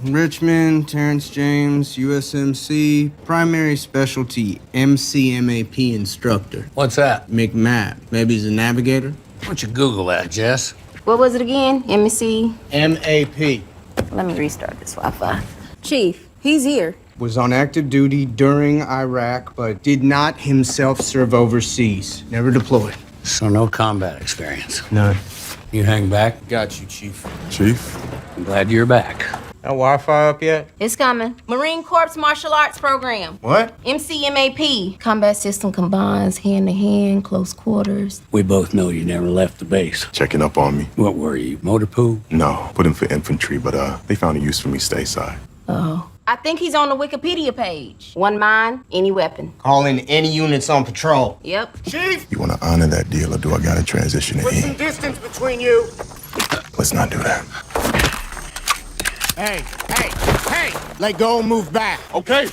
Richmond, Terrence James, USMC, primary specialty, MCMAP instructor. What's that? McMap. Maybe he's a navigator? Why don't you Google that, Jess? What was it again? MSC? MAP. Let me restart this Wi-Fi. Chief, he's here. Was on active duty during Iraq, but did not himself serve overseas. Never deployed. So no combat experience. None. You hang back? Got you, Chief. Chief? I'm glad you're back. That Wi-Fi up yet? It's coming. Marine Corps Martial Arts Program. What? MCMAP. Combat system combines hand-to-hand, close quarters. We both know you never left the base. Checking up on me. What were you, motor pool? No, put him for infantry, but they found a use for me stateside. Oh. I think he's on the Wikipedia page. One mind, any weapon. Calling any units on patrol. Yep. Chief! You want to honor that deal, or do I gotta transition to Put some E? distance between you. Let's not do that. Hey! Let go and move back. Okay.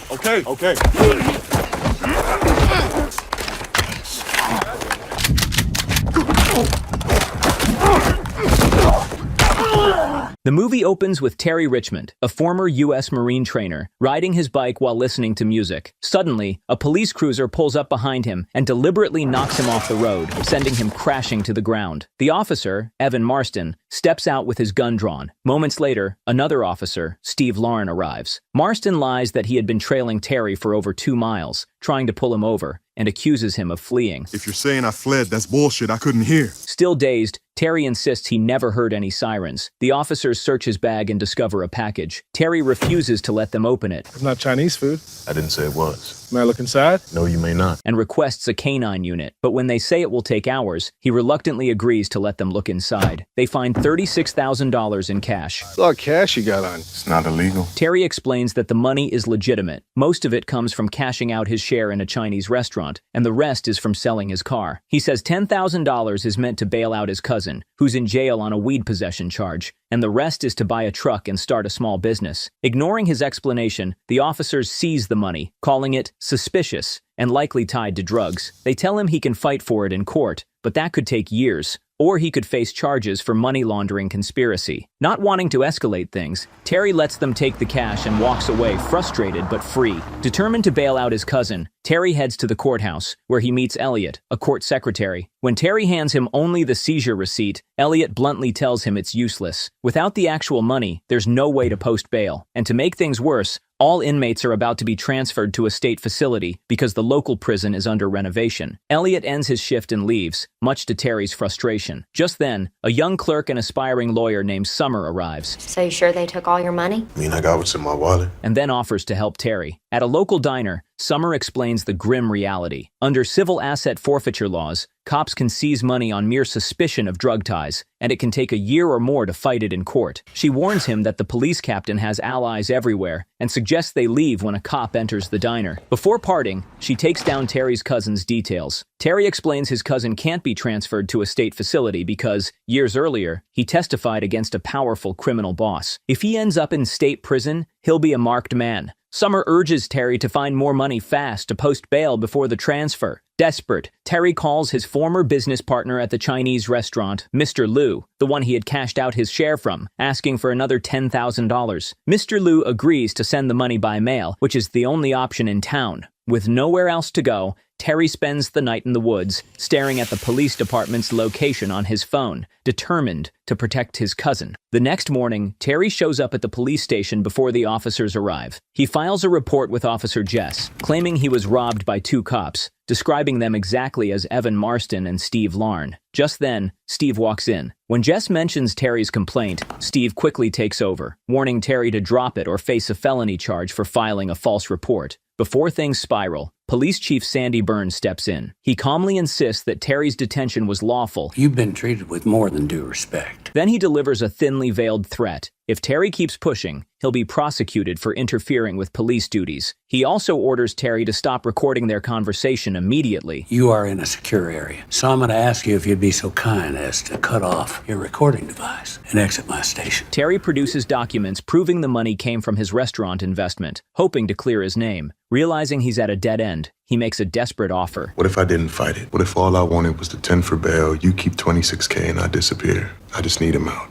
The movie opens with Terry Richmond, a former U.S. Marine trainer, riding his bike while listening to music. Suddenly, a police cruiser pulls up behind him and deliberately knocks him off the road, sending him crashing to the ground. The officer, Evan Marston, steps out with his gun drawn. Moments later, another officer, Steve Lann, arrives. Marston lies that he had been trailing Terry for over 2 miles, trying to pull him over, and accuses him of fleeing. If you're saying I fled, that's bullshit. I couldn't hear. Still dazed, Terry insists he never heard any sirens. The officers search his bag and discover a package. Terry refuses to let them open it. It's not Chinese food. I didn't say it was. May I look inside? No, you may not. And requests a canine unit. But when they say it will take hours, he reluctantly agrees to let them look inside. They find $36,000 in cash. It's a lot of cash you got on. It's not illegal. Terry explains that the money is legitimate. Most of it comes from cashing out his share in a Chinese restaurant, and the rest is from selling his car. He says $10,000 is meant to bail out his cousin, who's in jail on a weed possession charge, and the rest is to buy a truck and start a small business. Ignoring his explanation, the officers seize the money, calling it suspicious and likely tied to drugs. They tell him he can fight for it in court, but that could take years. Or he could face charges for money laundering conspiracy. Not wanting to escalate things, Terry lets them take the cash and walks away frustrated but free. Determined to bail out his cousin, Terry heads to the courthouse, where he meets Elliot, a court secretary. When Terry hands him only the seizure receipt, Elliot bluntly tells him it's useless. Without the actual money, there's no way to post bail. And to make things worse, all inmates are about to be transferred to a state facility because the local prison is under renovation. Elliot ends his shift and leaves, much to Terry's frustration. Just then, a young clerk and aspiring lawyer named Summer arrives. So you sure they took all your money? I mean, I got what's in my wallet. And then offers to help Terry. At a local diner, Summer explains the grim reality. Under civil asset forfeiture laws, cops can seize money on mere suspicion of drug ties, and it can take a year or more to fight it in court. She warns him that the police captain has allies everywhere and suggests they leave when a cop enters the diner. Before parting, she takes down Terry's cousin's details. Terry explains his cousin can't be transferred to a state facility because, years earlier, he testified against a powerful criminal boss. If he ends up in state prison, he'll be a marked man. Summer urges Terry to find more money fast to post bail before the transfer. Desperate, Terry calls his former business partner at the Chinese restaurant, Mr. Liu, the one he had cashed out his share from, asking for another $10,000. Mr. Liu agrees to send the money by mail, which is the only option in town. With nowhere else to go, Terry spends the night in the woods, staring at the police department's location on his phone, determined to protect his cousin. The next morning, Terry shows up at the police station before the officers arrive. He files a report with Officer Jess, claiming he was robbed by 2 cops, describing them exactly as Evan Marston and Steve Lann. Just then, Steve walks in. When Jess mentions Terry's complaint, Steve quickly takes over, warning Terry to drop it or face a felony charge for filing a false report. Before things spiral, Police Chief Sandy Burnne steps in. He calmly insists that Terry's detention was lawful. You've been treated with more than due respect. Then he delivers a thinly veiled threat. If Terry keeps pushing, he'll be prosecuted for interfering with police duties. He also orders Terry to stop recording their conversation immediately. You are in a secure area, so I'm going to ask you if you'd be so kind as to cut off your recording device and exit my station. Terry produces documents proving the money came from his restaurant investment, hoping to clear his name. Realizing he's at a dead end, he makes a desperate offer. What if I didn't fight it? What if all I wanted was the 10 for bail, you keep $26K and I disappear? I just need him out.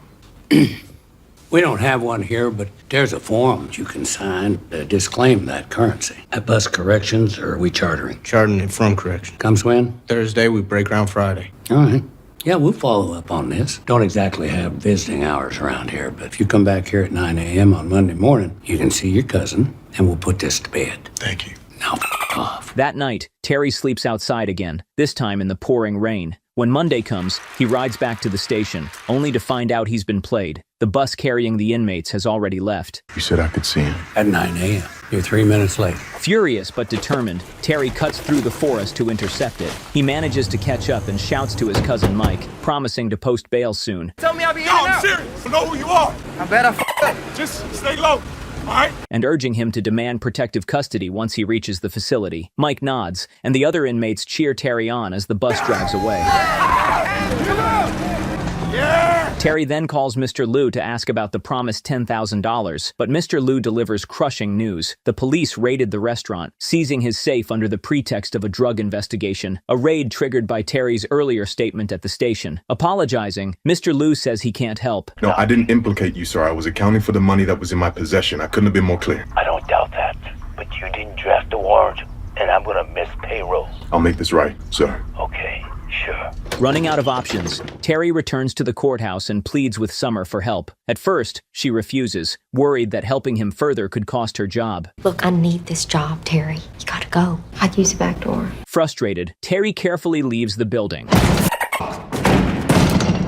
We don't have one here, but there's a form you can sign to disclaim that currency. At bus corrections, or are we chartering? Charting it from correction. Comes when? Thursday, we break ground Friday. All right. Yeah, we'll follow up on this. Don't exactly have visiting hours around here, but if you come back here at 9 a.m. on Monday morning, you can see your cousin, and we'll put this to bed. Thank you. Now, off. That night, Terry sleeps outside again, this time in the pouring rain. When Monday comes, he rides back to the station, only to find out he's been played. The bus carrying the inmates has already left. You said I could see him. At 9 a.m. You're 3 minutes late. Furious but determined, Terry cuts through the forest to intercept it. He manages to catch up and shouts to his cousin Mike, promising to post bail soon. Tell me I'll be in and out. I'm serious. I know who you are. I bet I up. Just stay low. All right? And urging him to demand protective custody once he reaches the facility. Mike nods, and the other inmates cheer Terry on as the bus drives away. Yeah! Terry then calls Mr. Liu to ask about the promised $10,000, but Mr. Liu delivers crushing news. The police raided the restaurant, seizing his safe under the pretext of a drug investigation, a raid triggered by Terry's earlier statement at the station. Apologizing, Mr. Liu says he can't help. No, I didn't implicate you, sir. I was accounting for the money that was in my possession. I couldn't have been more clear. I don't doubt that, but you didn't draft the warrant, and I'm gonna miss payroll. I'll make this right, sir. Okay, sure. Running out of options, Terry returns to the courthouse and pleads with Summer for help. At first, she refuses, worried that helping him further could cost her job. Look, I need this job, Terry. You gotta go. I'd use the back door. Frustrated, Terry carefully leaves the building.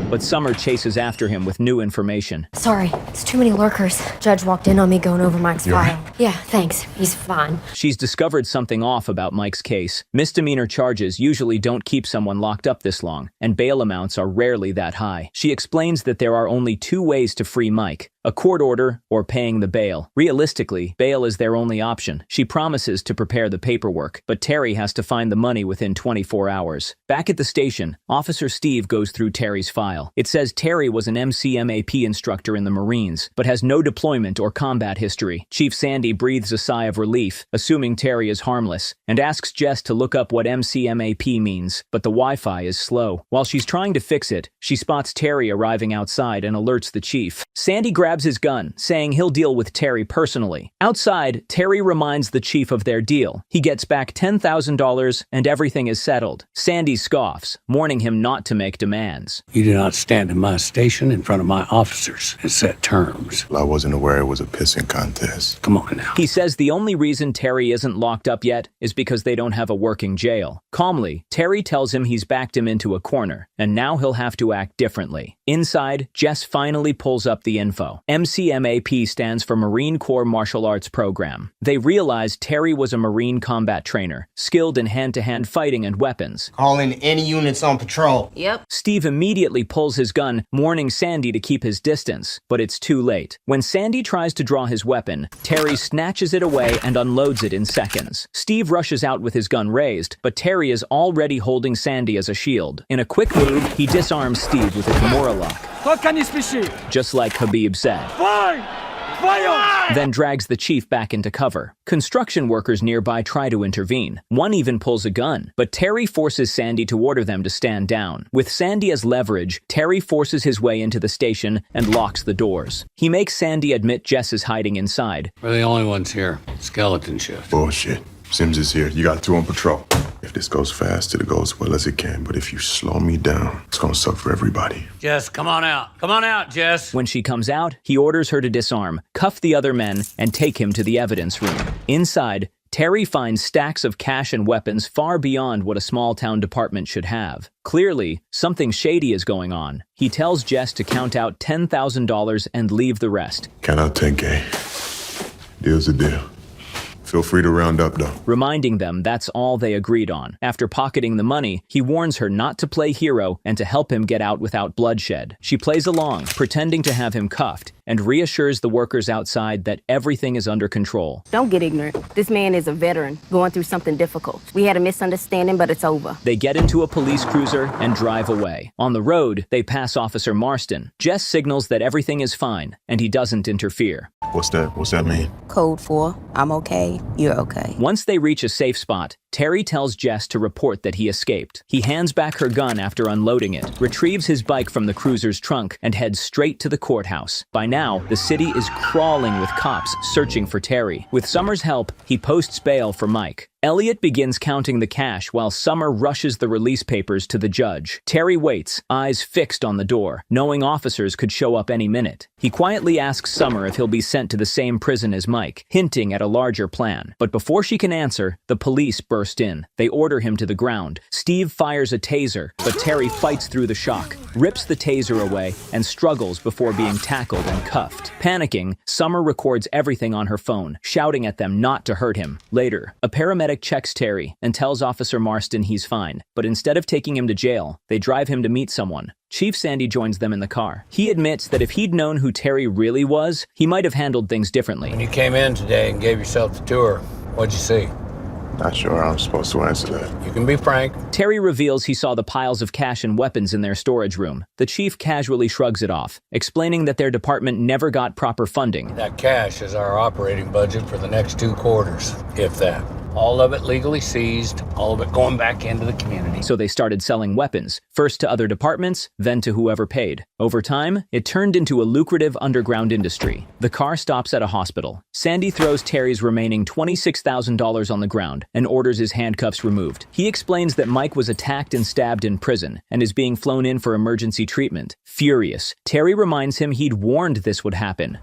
But Summer chases after him with new information. Sorry, it's too many lurkers. Judge walked in on me going over Mike's You're file. Yeah, thanks. He's fine. She's discovered something off about Mike's case. Misdemeanor charges usually don't keep someone locked up this long, and bail amounts are rarely that high. She explains that there are only 2 ways to free Mike: a court order or paying the bail. Realistically, bail is their only option. She promises to prepare the paperwork, but Terry has to find the money within 24 hours. Back at the station, Officer Steve goes through Terry's file. It says Terry was an MCMAP instructor in the Marines, but has no deployment or combat history. Chief Sandy breathes a sigh of relief, assuming Terry is harmless, and asks Jess to look up what MCMAP means, but the Wi-Fi is slow. While she's trying to fix it, she spots Terry arriving outside and alerts the chief. Sandy grabs his gun, saying he'll deal with Terry personally. Outside, Terry reminds the chief of their deal. He gets back $10,000 and everything is settled. Sandy scoffs, warning him not to make demands. You do not stand in my station in front of my officers and set terms. Well, I wasn't aware it was a pissing contest. Come on now. He says the only reason Terry isn't locked up yet is because they don't have a working jail. Calmly, Terry tells him he's backed him into a corner, and now he'll have to act differently. Inside, Jess finally pulls up the info. MCMAP stands for Marine Corps Martial Arts Program. They realize Terry was a Marine combat trainer, skilled in hand-to-hand fighting and weapons. Call in any units on patrol. Yep. Steve immediately pulls his gun, warning Sandy to keep his distance, but it's too late. When Sandy tries to draw his weapon, Terry snatches it away and unloads it in seconds. Steve rushes out with his gun raised, but Terry is already holding Sandy as a shield. In a quick move, he disarms Steve with a Kimura lock. Just like Habib said. Then drags the chief back into cover. Construction workers nearby try to intervene. One even pulls a gun, but Terry forces Sandy to order them to stand down. With Sandy as leverage, Terry forces his way into the station and locks the doors. He makes Sandy admit Jess is hiding inside. We're the only ones here. Skeleton shift. Bullshit. Sims is here. You got 2 on patrol. If this goes fast, it'll go as well as it can. But if you slow me down, it's gonna suck for everybody. Jess, come on out. Come on out, Jess. When she comes out, he orders her to disarm, cuff the other men, and take him to the evidence room. Inside, Terry finds stacks of cash and weapons far beyond what a small-town department should have. Clearly, something shady is going on. He tells Jess to count out $10,000 and leave the rest. Count out 10K. Deal's a deal. Feel free to round up, though. Reminding them that's all they agreed on. After pocketing the money, he warns her not to play hero and to help him get out without bloodshed. She plays along, pretending to have him cuffed, and reassures the workers outside that everything is under control. Don't get ignorant. This man is a veteran, going through something difficult. We had a misunderstanding, but it's over. They get into a police cruiser and drive away. On the road, they pass Officer Marston. Jess signals that everything is fine, and he doesn't interfere. What's that mean? Code for I'm okay, you're okay. Once they reach a safe spot, Terry tells Jess to report that he escaped. He hands back her gun after unloading it, retrieves his bike from the cruiser's trunk, and heads straight to the courthouse. By now, the city is crawling with cops searching for Terry. With Summer's help, he posts bail for Mike. Elliot begins counting the cash while Summer rushes the release papers to the judge. Terry waits, eyes fixed on the door, knowing officers could show up any minute. He quietly asks Summer if he'll be sent to the same prison as Mike, hinting at a larger plan. But before she can answer, the police burst in. They order him to the ground. Steve fires a taser, but Terry fights through the shock, rips the taser away, and struggles before being tackled and cuffed. Panicking, Summer records everything on her phone, shouting at them not to hurt him. Later, a paramedic checks Terry and tells Officer Marston he's fine, but instead of taking him to jail, they drive him to meet someone. Chief Sandy joins them in the car. He admits that if he'd known who Terry really was, he might have handled things differently. When you came in today and gave yourself the tour, what'd you see? Not sure how I'm supposed to answer that. You can be frank. Terry reveals he saw the piles of cash and weapons in their storage room. The chief casually shrugs it off, explaining that their department never got proper funding. That cash is our operating budget for the next 2 quarters, if that. All of it legally seized, all of it going back into the community. So they started selling weapons, first to other departments, then to whoever paid. Over time, it turned into a lucrative underground industry. The car stops at a hospital. Sandy throws Terry's remaining $26,000 on the ground and orders his handcuffs removed. He explains that Mike was attacked and stabbed in prison and is being flown in for emergency treatment. Furious, Terry reminds him he'd warned this would happen.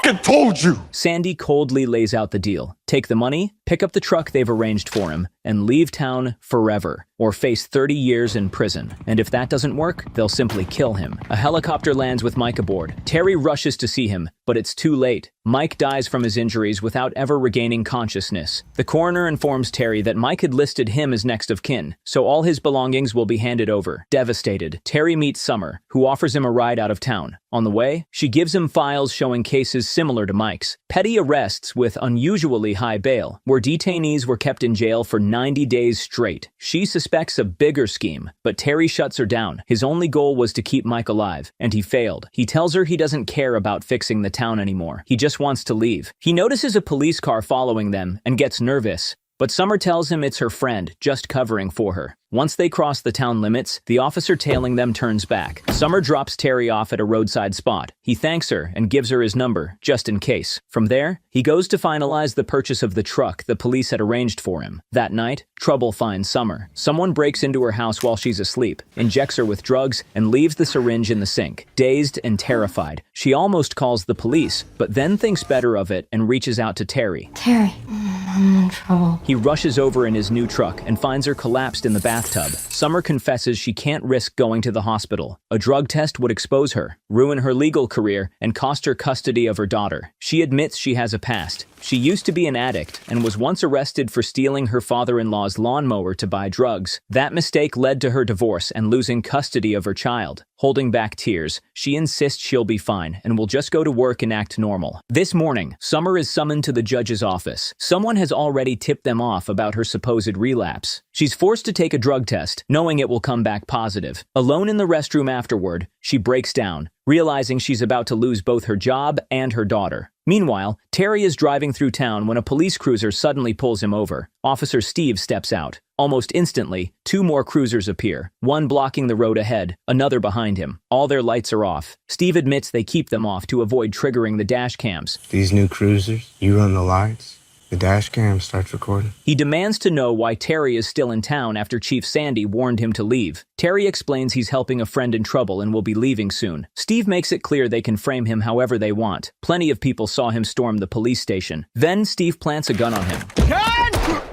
I told you! Sandy coldly lays out the deal. Take the money, pick up the truck they've arranged for him, and leave town forever, or face 30 years in prison. And if that doesn't work, they'll simply kill him. A helicopter lands with Mike aboard. Terry rushes to see him, but it's too late. Mike dies from his injuries without ever regaining consciousness. The coroner informs Terry that Mike had listed him as next of kin, so all his belongings will be handed over. Devastated, Terry meets Summer, who offers him a ride out of town. On the way, she gives him files showing cases similar to Mike's. Petty arrests with unusually high bail, where detainees were kept in jail for 90 days straight. She suspects a bigger scheme, but Terry shuts her down. His only goal was to keep Mike alive, and he failed. He tells her he doesn't care about fixing the town anymore. He just wants to leave. He notices a police car following them and gets nervous, but Summer tells him it's her friend, just covering for her. Once they cross the town limits, the officer tailing them turns back. Summer drops Terry off at a roadside spot. He thanks her and gives her his number, just in case. From there, he goes to finalize the purchase of the truck the police had arranged for him. That night, trouble finds Summer. Someone breaks into her house while she's asleep, injects her with drugs, and leaves the syringe in the sink. Dazed and terrified, she almost calls the police, but then thinks better of it and reaches out to Terry. Terry, I'm in trouble. He rushes over in his new truck and finds her collapsed in the bathtub. Summer confesses she can't risk going to the hospital. A drug test would expose her, ruin her legal career, and cost her custody of her daughter. She admits she has a past. She used to be an addict and was once arrested for stealing her father-in-law's lawnmower to buy drugs. That mistake led to her divorce and losing custody of her child. Holding back tears, she insists she'll be fine and will just go to work and act normal. This morning, Summer is summoned to the judge's office. Someone has already tipped them off about her supposed relapse. She's forced to take a drug test, knowing it will come back positive. Alone in the restroom afterward, she breaks down, realizing she's about to lose both her job and her daughter. Meanwhile, Terry is driving through town when a police cruiser suddenly pulls him over. Officer Steve steps out. Almost instantly, 2 more cruisers appear, one blocking the road ahead, another behind him. All their lights are off. Steve admits they keep them off to avoid triggering the dash cams. These new cruisers, you run the lights, the dash cam starts recording. He demands to know why Terry is still in town after Chief Sandy warned him to leave. Terry explains he's helping a friend in trouble and will be leaving soon. Steve makes it clear they can frame him however they want. Plenty of people saw him storm the police station. Then Steve plants a gun on him.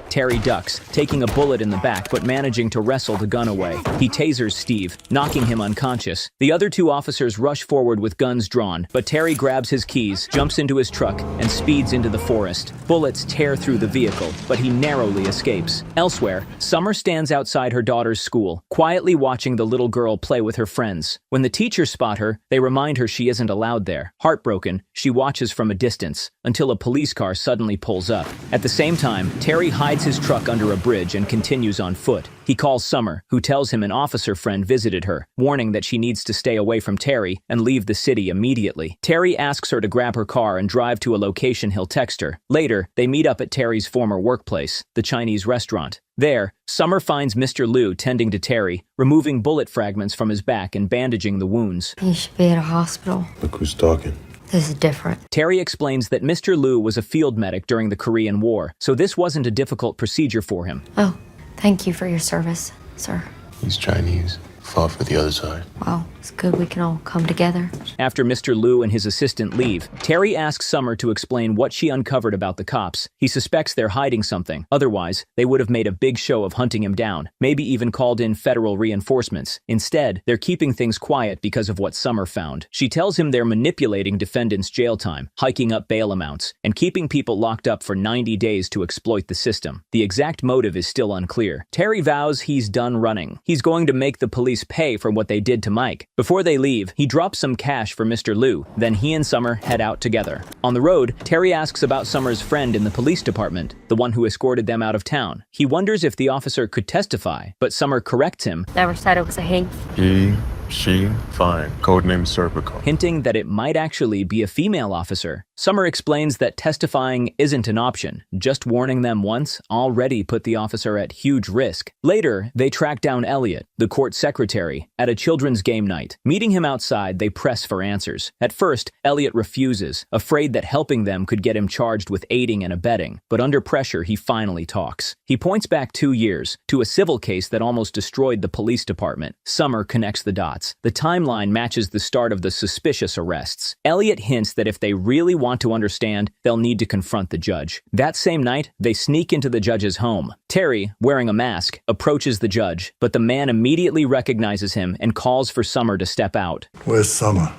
Terry ducks, taking a bullet in the back but managing to wrestle the gun away. He tasers Steve, knocking him unconscious. The other 2 officers rush forward with guns drawn, but Terry grabs his keys, jumps into his truck, and speeds into the forest. Bullets tear through the vehicle, but he narrowly escapes. Elsewhere, Summer stands outside her daughter's school, quietly watching the little girl play with her friends. When the teachers spot her, they remind her she isn't allowed there. Heartbroken, she watches from a distance, until a police car suddenly pulls up. At the same time, Terry hides hides his truck under a bridge and continues on foot. He calls Summer, who tells him an officer friend visited her, warning that she needs to stay away from Terry and leave the city immediately. Terry asks her to grab her car and drive to a location he'll text her. Later, they meet up at Terry's former workplace, the Chinese restaurant. There, Summer finds Mr. Liu tending to Terry, removing bullet fragments from his back and bandaging the wounds. You should be at a hospital. Look who's talking. This is different. Terry explains that Mr. Liu was a field medic during the Korean War, so this wasn't a difficult procedure for him. Oh, thank you for your service, sir. He's Chinese. Fought for the other side. Wow, it's good we can all come together. After Mr. Liu and his assistant leave, Terry asks Summer to explain what she uncovered about the cops. He suspects they're hiding something. Otherwise, they would have made a big show of hunting him down, maybe even called in federal reinforcements. Instead, they're keeping things quiet because of what Summer found. She tells him they're manipulating defendants' jail time, hiking up bail amounts, and keeping people locked up for 90 days to exploit the system. The exact motive is still unclear. Terry vows he's done running. He's going to make the police pay for what they did to Mike. Before they leave, he drops some cash for Mr. Liu. Then he and Summer head out together. On the road, Terry asks about Summer's friend in the police department, the one who escorted them out of town. He wonders if the officer could testify, but Summer corrects him. Never said it was a he. He, she, fine. Codename Serpico. Hinting that it might actually be a female officer. Summer explains that testifying isn't an option. Just warning them once already put the officer at huge risk. Later, they track down Elliot, the court secretary, at a children's game night. Meeting him outside, they press for answers. At first, Elliot refuses, afraid that helping them could get him charged with aiding and abetting. But under pressure, he finally talks. He points back 2 years, to a civil case that almost destroyed the police department. Summer connects the dots. The timeline matches the start of the suspicious arrests. Elliot hints that if they really want to understand, they'll need to confront the judge. That same night, they sneak into the judge's home. Terry, wearing a mask, approaches the judge, but the man immediately recognizes him and calls for Summer to step out. Where's Summer?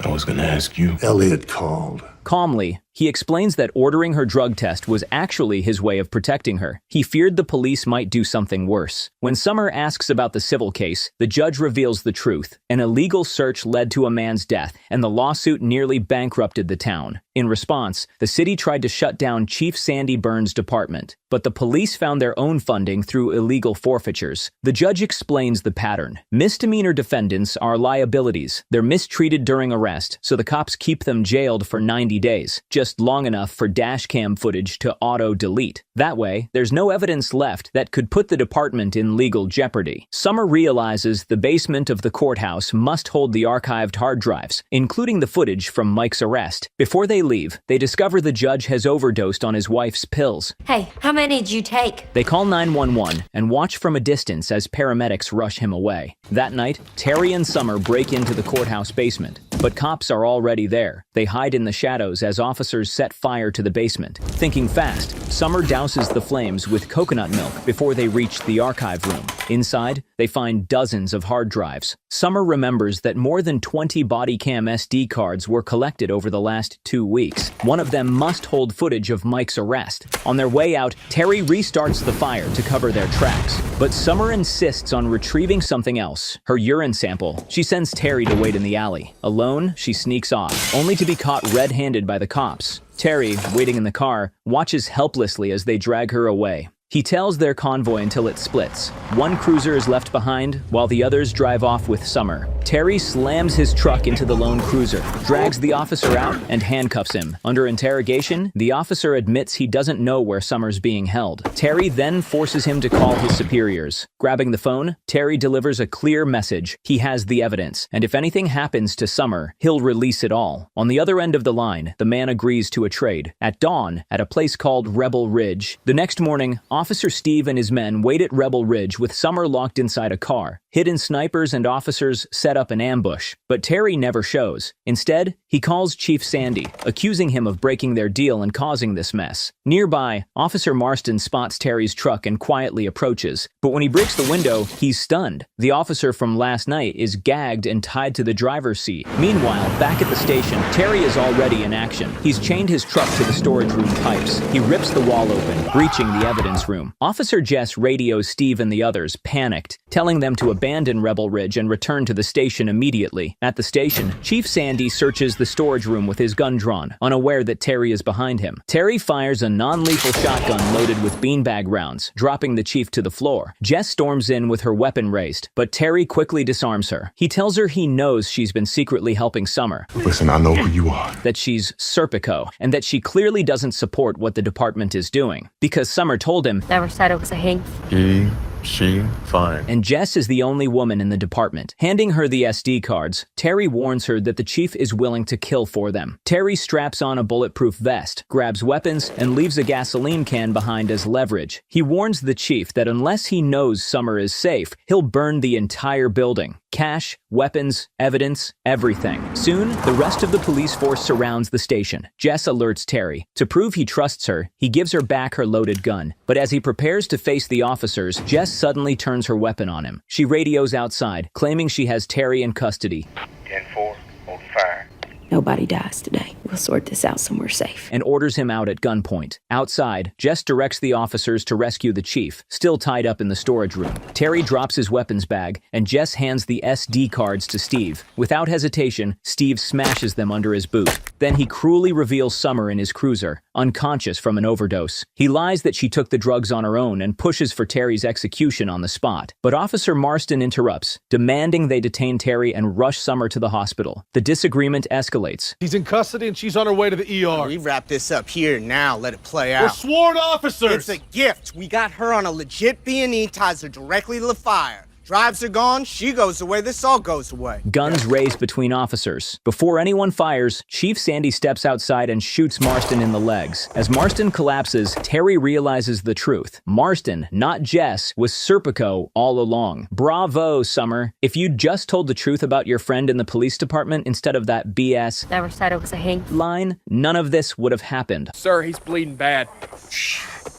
I was gonna ask you. Elliot called. Calmly, he explains that ordering her drug test was actually his way of protecting her. He feared the police might do something worse. When Summer asks about the civil case, the judge reveals the truth. An illegal search led to a man's death, and the lawsuit nearly bankrupted the town. In response, the city tried to shut down Chief Sandy Byrne's department, but the police found their own funding through illegal forfeitures. The judge explains the pattern. Misdemeanor defendants are liabilities. They're mistreated during arrest, so the cops keep them jailed for 90 days, just long enough for dash cam footage to auto-delete. That way, there's no evidence left that could put the department in legal jeopardy. Summer realizes the basement of the courthouse must hold the archived hard drives, including the footage from Mike's arrest. Before they leave, they discover the judge has overdosed on his wife's pills. Hey, how many did you take? They call 911 and watch from a distance as paramedics rush him away. That night, Terry and Summer break into the courthouse basement, but cops are already there. They hide in the shadows as officers set fire to the basement. Thinking fast, Summer douses the flames with coconut milk before they reach the archive room. Inside, they find dozens of hard drives. Summer remembers that more than 20 body cam SD cards were collected over the last 2 weeks. One of them must hold footage of Mike's arrest. On their way out, Terry restarts the fire to cover their tracks. But Summer insists on retrieving something else, her urine sample. She sends Terry to wait in the alley. Alone, she sneaks off, only to be caught red-handed by the cops. Terry, waiting in the car, watches helplessly as they drag her away. He tails their convoy until it splits. One cruiser is left behind, while the others drive off with Summer. Terry slams his truck into the lone cruiser, drags the officer out, and handcuffs him. Under interrogation, the officer admits he doesn't know where Summer's being held. Terry then forces him to call his superiors. Grabbing the phone, Terry delivers a clear message. He has the evidence, and if anything happens to Summer, he'll release it all. On the other end of the line, the man agrees to a trade. At dawn, at a place called Rebel Ridge. The next morning, Officer Steve and his men wait at Rebel Ridge with Summer locked inside a car. Hidden snipers and officers set up an ambush, but Terry never shows. Instead, he calls Chief Sandy, accusing him of breaking their deal and causing this mess. Nearby, Officer Marston spots Terry's truck and quietly approaches, but when he breaks the window, he's stunned. The officer from last night is gagged and tied to the driver's seat. Meanwhile, back at the station, Terry is already in action. He's chained his truck to the storage room pipes. He rips the wall open, breaching the evidence room. Officer Jess radios Steve and the others, panicked, telling them to abandon Rebel Ridge and return to the station station immediately. At the station, Chief Sandy searches the storage room with his gun drawn, unaware that Terry is behind him. Terry fires a non-lethal shotgun loaded with beanbag rounds, dropping the chief to the floor. Jess storms in with her weapon raised, but Terry quickly disarms her. He tells her he knows she's been secretly helping Summer. Listen, I know who you are. That she's Serpico, and that she clearly doesn't support what the department is doing. Because Summer told him, Never said it was a he. She, fine. And Jess is the only woman in the department. Handing her the SD cards, Terry warns her that the chief is willing to kill for them. Terry straps on a bulletproof vest, grabs weapons, and leaves a gasoline can behind as leverage. He warns the chief that unless he knows Summer is safe, he'll burn the entire building. Cash, weapons, evidence, everything. Soon, the rest of the police force surrounds the station. Jess alerts Terry. To prove he trusts her, he gives her back her loaded gun. But as he prepares to face the officers, Jess suddenly turns her weapon on him. She radios outside, claiming she has Terry in custody. 10-4, hold fire. Nobody dies today. We'll sort this out somewhere safe. And orders him out at gunpoint. Outside, Jess directs the officers to rescue the chief, still tied up in the storage room. Terry drops his weapons bag, and Jess hands the SD cards to Steve. Without hesitation, Steve smashes them under his boot. Then he cruelly reveals Summer in his cruiser, unconscious from an overdose. He lies that she took the drugs on her own and pushes for Terry's execution on the spot. But Officer Marston interrupts, demanding they detain Terry and rush Summer to the hospital. The disagreement escalates. He's in custody and she's on her way to the ER. We wrap this up here now. Let it play We're out. sworn officers! It's a gift. We got her on a legit B&E, ties her directly to the fire. Drives are gone, she goes away, this all goes away. Guns raised between officers. Before anyone fires, Chief Sandy steps outside and shoots Marston in the legs. As Marston collapses, Terry realizes the truth. Marston, not Jess, was Serpico all along. Bravo, Summer. If you'd just told the truth about your friend in the police department instead of that BS Never said it was a he. line, none of this would have happened. Sir, he's bleeding bad.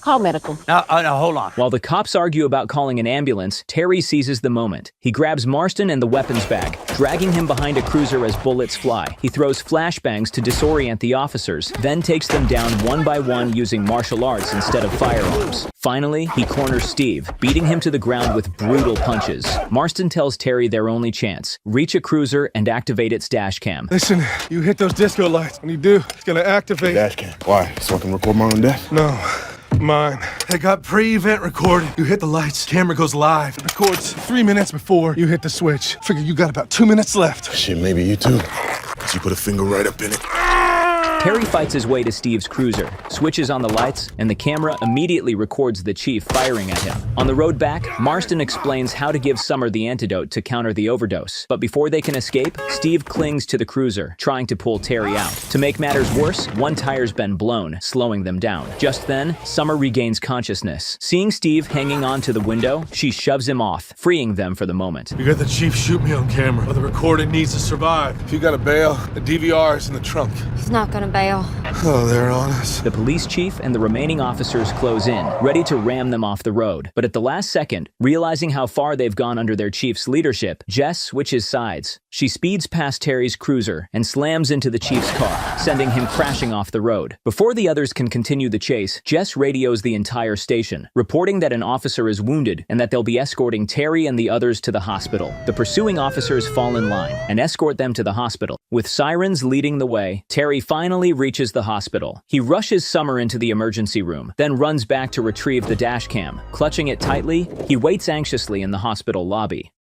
Call medical. Now, hold on. While the cops argue about calling an ambulance, Terry seizes the moment. He grabs Marston and the weapons bag, dragging him behind a cruiser as bullets fly. He throws flashbangs to disorient the officers, then takes them down one by one using martial arts instead of firearms. Finally, he corners Steve, beating him to the ground with brutal punches. Marston tells Terry their only chance: reach a cruiser and activate its dash cam. Listen, you hit those disco lights. When you do, it's gonna activate. Dash cam. Why? So I can record my own death? No. Mine. They got pre-event recording. You hit the lights, camera goes live. It records 3 minutes before you hit the switch. Figure you got about 2 minutes left. Shit, maybe you too. She put a finger right up in it. Terry fights his way to Steve's cruiser, switches on the lights, and the camera immediately records the chief firing at him. On the road back, Marston explains how to give Summer the antidote to counter the overdose. But before they can escape, Steve clings to the cruiser, trying to pull Terry out. To make matters worse, one tire's been blown, slowing them down. Just then, Summer regains consciousness. Seeing Steve hanging onto the window, she shoves him off, freeing them for the moment. You got the chief shoot me on camera, but the recording needs to survive. If you got a bail, the DVR is in the trunk. He's not gonna bail. Oh, they're on us. The police chief and the remaining officers close in, ready to ram them off the road. But at the last second, realizing how far they've gone under their chief's leadership, Jess switches sides. She speeds past Terry's cruiser and slams into the chief's car, sending him crashing off the road. Before the others can continue the chase, Jess radios the entire station, reporting that an officer is wounded and that they'll be escorting Terry and the others to the hospital. The pursuing officers fall in line and escort them to the hospital. With sirens leading the way, Terry finally reaches the hospital. He rushes Summer into the emergency room, then runs back to retrieve the dash cam. Clutching it tightly, he waits anxiously in the hospital lobby.